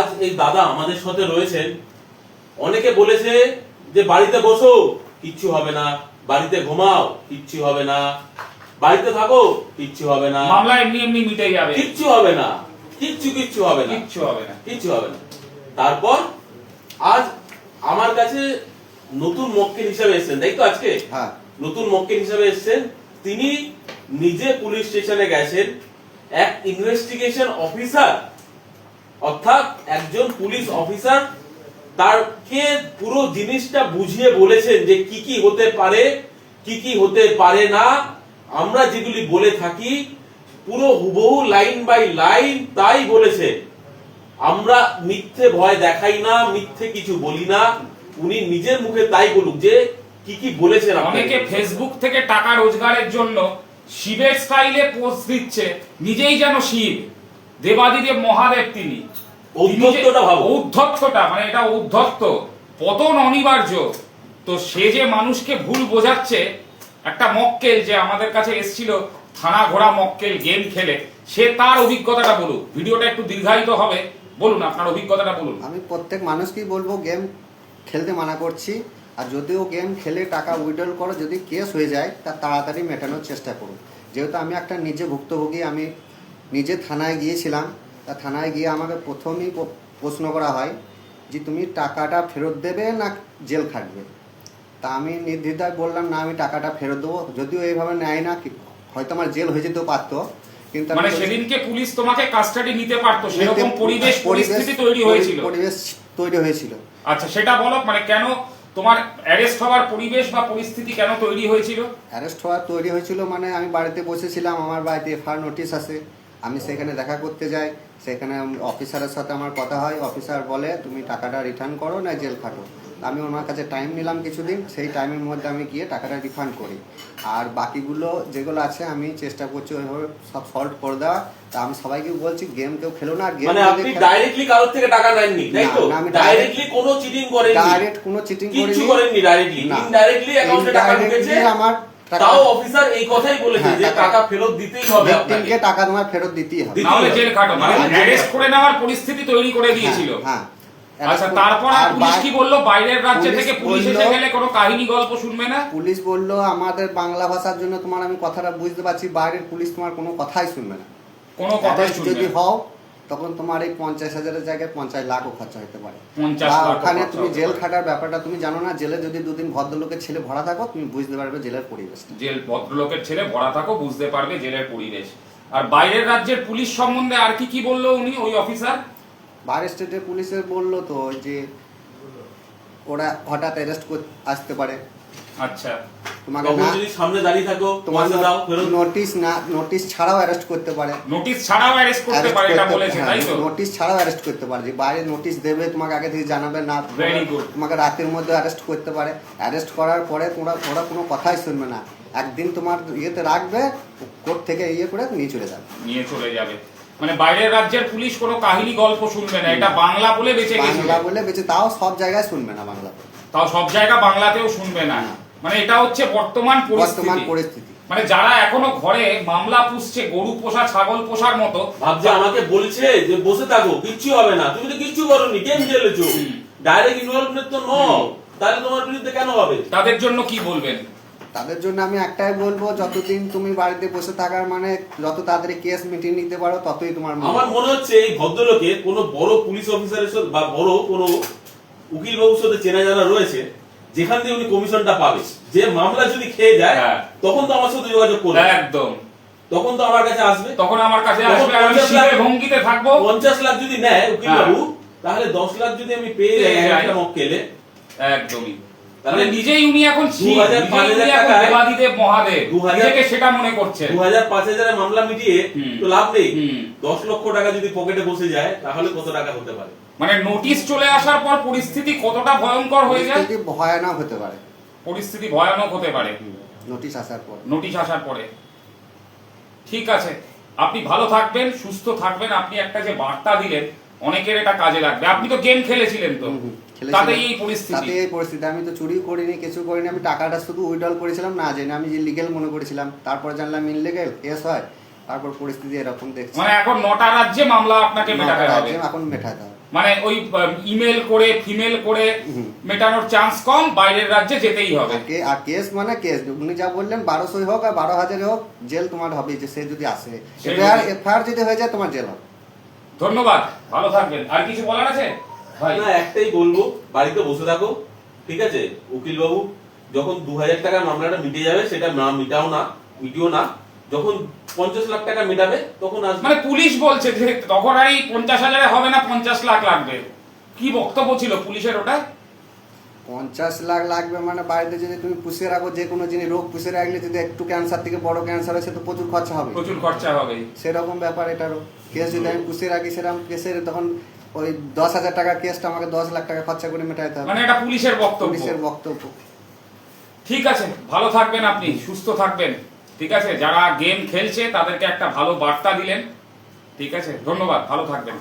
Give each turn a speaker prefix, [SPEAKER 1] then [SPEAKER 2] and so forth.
[SPEAKER 1] আজ এই দাদা আমাদের সাথে রয়েছেন। অনেকে বলেছে যে বাড়িতে বসো কিচ্ছু হবে না, বাড়িতে ঘুমাও কিচ্ছু হবে না, বাড়িতে থাকো কিচ্ছু হবে না,
[SPEAKER 2] মামলা এমনি এমনি মিটে যাবে,
[SPEAKER 1] কিচ্ছু হবে না, কিচ্ছু হবে না,
[SPEAKER 2] কিচ্ছু হবে না,
[SPEAKER 1] কিচ্ছু হবে না। তারপর আজ আমার কাছে নতুন মক্কেল হিসাবে এসেছেন, তাই তো? আজকে নতুন মক্কেল হিসাবে এসেছেন। তিনি নিজে পুলিশ স্টেশনে গেছেন, এক ইনভেস্টিগেশন অফিসার অর্থাৎ একজন পুলিশ অফিসার তারকে পুরো জিনিসটা বুঝিয়ে বলেছেন যে কি কি হতে পারে, কি কি হতে পারে না। আমরা যেগুলি বলে থাকি পুরো হুবহু লাইন বাই লাইন তাই বলেছে। আমরা মিথ্যে ভয় দেখাই না, মিথ্যে কিছু বলি না। উনি নিজের মুখে তাই বলুক যে কি কি বলেছেন।
[SPEAKER 2] অনেকে ফেসবুক থেকে টাকা রোজগারের জন্য শিবের স্টাইলে পোস্ট দিচ্ছে, নিজেই যেন শিব, দেবাদিদেব মহাদেব। তিনি
[SPEAKER 1] উদ্ধত্তটা ভাবো,
[SPEAKER 2] উদ্ধত্তটা মানে এটা উদ্ধত্ত, পতন অনিবার্য। তো সে যে মানুষকে ভুল বোঝাচ্ছে, একটা মক্কেল যে আমাদের কাছে এসেছিল থানা ঘোড়া মক্কেল গেম খেলে, সে তার অভিজ্ঞতাটা বলুক। ভিডিওটা একটু দীর্ঘায়িত হবে, বলুন আপনার অভিজ্ঞতাটা বলুন।
[SPEAKER 3] আমি প্রত্যেক মানুষকেই বলবো গেম খেলতে মানা করছি, আর যদিও গেম খেলে টাকা উইথড্রল করো, যদি কেস হয়ে যায় তা তাড়াতাড়ি মেটানোর চেষ্টা করুন। যেহেতু আমি একটা নিজে ভুক্তভোগী, আমি নিজে থানায় গিয়েছিলাম। তা থানায় গিয়ে আমাকে প্রথমেই প্রশ্ন করা হয় যে তুমি টাকাটা ফেরত দেবে না জেল খাটবে। তা আমি নির্দ্বিধায় বললাম না, আমি টাকাটা ফেরত দেবো। যদিও এইভাবে নেয় না, হয়তো আমার জেল হয়ে যেতেও পারতো, কিন্তু
[SPEAKER 2] মানে সেদিনকে পুলিশ তোমাকে কাস্টাডি নিতে পারতো, সেরকম পরিবেশ পরিস্থিতি তৈরি হয়েছিল।
[SPEAKER 3] পরিবেশ তৈরি হয়েছিল।
[SPEAKER 2] আচ্ছা, সেটা বলো, মানে কেন তোমার অ্যারেস্ট হওয়ার পরিবেশ বা পরিস্থিতি কেন তৈরি হয়েছিল?
[SPEAKER 3] অ্যারেস্ট হওয়ার তৈরি হয়েছিল মানে আমি বাড়িতে বসেছিলাম, আমার বাড়িতে এফআইআর নোটিশ আসে, আমি সেখানে দেখা করতে যাই। সেখানে অফিসারের সাথে আমার কথা হয়, অফিসার বলে তুমি টাকাটা রিটার্ন করো না জেল খাটো। আমি ওনার কাছে টাইম নিলাম কিছুদিন, সেই টাইমের মধ্যে আমি গিয়ে টাকাটা রিফান্ড করি। আর বাকিগুলো যেগুলো আছে আমি চেষ্টা করছি ওইভাবে সব সলভ করে দেওয়া। তা আমি সবাইকে বলছি গেম কেউ খেলো না। গেম
[SPEAKER 1] মানে আপনি ডাইরেক্টলি কারোর থেকে টাকা নেননি, তাই তো?
[SPEAKER 3] আমি
[SPEAKER 1] ডাইরেক্টলি কোনো চিটিং করেননি,
[SPEAKER 3] ডাইরেক্ট কোনো চিটিং
[SPEAKER 1] করেননি, ডাইরেক্টলি ইনডাইরেক্টলি অ্যাকাউন্টে টাকা ঢুকেছে।
[SPEAKER 3] আমার
[SPEAKER 1] তাও অফিসার এই কথাই বলেছে যে টাকা ফেরত দিতেই হবে,
[SPEAKER 3] আপনাকে টাকা তোমার ফেরত দিতেই হবে,
[SPEAKER 2] নাহলে জেল খাটো। মানে অ্যারেস্ট করে নেওয়ার পরিস্থিতি তৈরি করে দিয়েছিল।
[SPEAKER 3] হ্যাঁ।
[SPEAKER 2] আচ্ছা, তারপর পুলিশ কি বললো? বাইরের রাজ্য থেকে পুলিশ এসে গেলে কোনো কাহিনী গল্প শুনবে না?
[SPEAKER 3] পুলিশ বললো আমাদের বাংলা ভাষার জন্য তোমার আমি কথাটা বুঝতে পারছি, বাইরের পুলিশ তোমার কোনো কথাই শুনবে না,
[SPEAKER 2] কোনো কথাই শুনবে না।
[SPEAKER 3] যদি হও তখন তোমার এই 50,000-এর জায়গায় 50 লাখও খরচা হতে পারে।
[SPEAKER 2] 50 লাখ
[SPEAKER 3] ওখানে তুমি জেল খাটার ব্যাপারটা তুমি জানো না। জেলে যদি দুদিন ভদ্রলোকের ছেলে ভরা থাকো, তুমি বুঝতে পারবে জেলের পরিবেশটা।
[SPEAKER 2] জেল ভদ্রলোকের ছেলে ভরা থাকো, বুঝতে পারবে জেলের পরিবেশ। আর বাইরের রাজ্যের পুলিশ সম্বন্ধে আর কি কি বললো উনি, ওই অফিসার?
[SPEAKER 3] বাইরের স্টেটের পুলিশের বললো তো যে ওরা হঠাৎ অ্যারেস্ট আসতে পারে।
[SPEAKER 2] আচ্ছা,
[SPEAKER 3] তোমাকে
[SPEAKER 1] তখন যদি সামনে দাঁড়িয়ে থাকো
[SPEAKER 3] তোমার
[SPEAKER 1] পয়সা দাও ফেরত।
[SPEAKER 3] নোটিশ ছাড়াও অ্যারেস্ট করতে পারে।
[SPEAKER 2] নোটিশ ছাড়াও অ্যারেস্ট করতে পারে, এটা বলেছে, তাই তো?
[SPEAKER 3] নোটিশ ছাড়াও অ্যারেস্ট করতে পারে, যে বাইরে নোটিশ দেবে তোমাকে আগে থেকে জানাবে না,
[SPEAKER 2] ভেরি গুড।
[SPEAKER 3] তোমাকে রাতের মধ্যে অ্যারেস্ট করতে পারে। অ্যারেস্ট করার পরে ওরা কোনো কথাই শুনবে না, একদিন তোমার ইয়েতে রাখবে, কোর্ট থেকে ইয়ে করে নিয়ে চলে যাবে। মানে বাইরের রাজ্যের পুলিশ কোনো কাহিনী গল্প শুনবে না, এটা বাংলা বলে বেঁচে গেছে। বাংলা বলে বেঁচে, তাও সব জায়গায় শুনবে না বাংলা,
[SPEAKER 2] তাও সব জায়গা বাংলাতেও শুনবে না। মানে এটা হচ্ছে বর্তমান পরিস্থিতি। মানে যারা এখনো ঘরে মামলা পুষছে, গরু পোষা ছাগল পোষার মতো
[SPEAKER 1] ভাবছে, আমাকে বলছে যে বসে থাকো কিচ্ছু হবে না, তুমি তো কিচ্ছু করোনি, কেন জেলেছো, ডাইরেক্ট ইনভলভমেন্ট তো নও, তাহলে তোমার বিরুদ্ধে কেন হবে?
[SPEAKER 2] তাদের জন্য কি বলবেন?
[SPEAKER 3] তাদের জন্য আমি একটাই বলবো, যতদিন তুমি বাড়িতে বসে থাকার মানে যত তাড়াতাড়ি কেস মিটিয়ে নিতে পারো ততই তোমার।
[SPEAKER 1] আমার মনে হচ্ছে এই ভদ্রলোকের কোনো বড় পুলিশ অফিসারের সাথে বা বড় কোনো উকিল বাবুর সাথে চেনা জানা রয়েছে, যেখান থেকে উনি কমিশনটা পাবে। যে মামলা যদি খেয়ে যায় তখন তো আমার সাথে যোগাযোগ করবে,
[SPEAKER 2] একদম
[SPEAKER 1] তখন তো আমার কাছে আসবে,
[SPEAKER 2] তখন আমার কাছে আসবে, আমি শিবের ভঙ্গিতে থাকবো।
[SPEAKER 1] 50 লাখ যদি নেয় উকিল বাবু, তাহলে 10 লাখ যদি আমি পেয়ে যাই একটা মক্কেলে,
[SPEAKER 2] একদমই। তাহলে নিজেই উনি এখন শিব,
[SPEAKER 1] 2000-5000 টাকা
[SPEAKER 2] দেবাদিদেব মহাদেব, নিজেকে সেটা মনে করছে।
[SPEAKER 1] 2000-5000 মামলা মিটিয়ে তো লাভ নেই। 10 লক্ষ টাকা যদি পকেটে বসে যায় তাহলে কত টাকা হতে পারে?
[SPEAKER 2] মানে নোটিশ চলে আসার পর পরিস্থিতি কতটা ভয়ঙ্কর হয়ে যায়?
[SPEAKER 3] ভয়ানক হতে পারে,
[SPEAKER 2] পরিস্থিতি ভয়ানক হতে পারে
[SPEAKER 3] নোটিশ আসার পরে।
[SPEAKER 2] ঠিক আছে, আপনি ভালো থাকবেন, সুস্থ থাকবেন। আপনি একটা যে বার্তা দিলেন, অনেকের এটা কাজে লাগবে। আপনি তো গেম খেলেছিলেন, তো তাতে এই পরিস্থিতি।
[SPEAKER 3] আমি তো চুরি করিনি, কিছু করিনি, আমি টাকাটা শুধু উইথড্রল করেছিলাম না জেনে, আমি যে লিগেল মনে করেছিলাম, তারপর জানলাম ইনলিগেল কেস হয়, তারপর পরিস্থিতি এরকম দেখছি।
[SPEAKER 2] মানে এখন 9টা রাজ্যে মামলা আপনাকে মেটাতে হবে।
[SPEAKER 3] এখন মেটাতে হবে।
[SPEAKER 2] মানে ওই ইমেল করে ফিমেল করে মেটানোর চান্স কম, বাইরের রাজ্যে যেতেই হবে।
[SPEAKER 3] আর কেস মানে কেস, উনি যা বললেন 1200 হোক আর 12,000 হোক, জেল তোমার হবে, যে সে যদি আসে। এফআইআর যদি হয়ে যায় তোমার জেল হবে।
[SPEAKER 2] ধন্যবাদ, ভালো থাকবেন। আর কিছু বলার আছে ভাই?
[SPEAKER 1] না, একটাই বলবো, বাড়িতে বসে থাকো, ঠিক আছে? উকিল বাবু যখন 2000 টাকার মামলাটা মিটে যাবে, সেটা মিটিও না, যখন 50 লাখ টাকা মেটাবে তখন আসবে।
[SPEAKER 2] মানে পুলিশ বলছে যে তখন আর এই 50,000 হবে না, 50 লাখ লাগবে। কি বক্তব্য ছিল পুলিশের ওটা?
[SPEAKER 3] 50 লাখ লাগবে মানে বাড়িতে যদি তুমি পুষে রাখো, যে কোনো জিনিস রোগ পুষে রাখলে যদি একটু ক্যান্সার থেকে বড় ক্যান্সার হয়, সে তো প্রচুর খরচা হবে।
[SPEAKER 2] প্রচুর খরচা হবে।
[SPEAKER 3] সেরকম ব্যাপার এটারও। কেস যদি আমি পুষে রাখি, সেরকম কেসের তখন ওই 10,000 টাকার কেসটা আমাকে 10 লাখ টাকা খরচা করে মেটাইতে হবে।
[SPEAKER 2] মানে এটা পুলিশের বক্তব্য।
[SPEAKER 3] পুলিশের বক্তব্য।
[SPEAKER 2] ঠিক আছে, ভালো থাকবেন আপনি, সুস্থ থাকবেন। ঠিক আছে, যারা গেম খেলছে তাদেরকে একটা ভালো বার্তা দিলেন। ঠিক আছে, ধন্যবাদ, ভালো থাকবেন।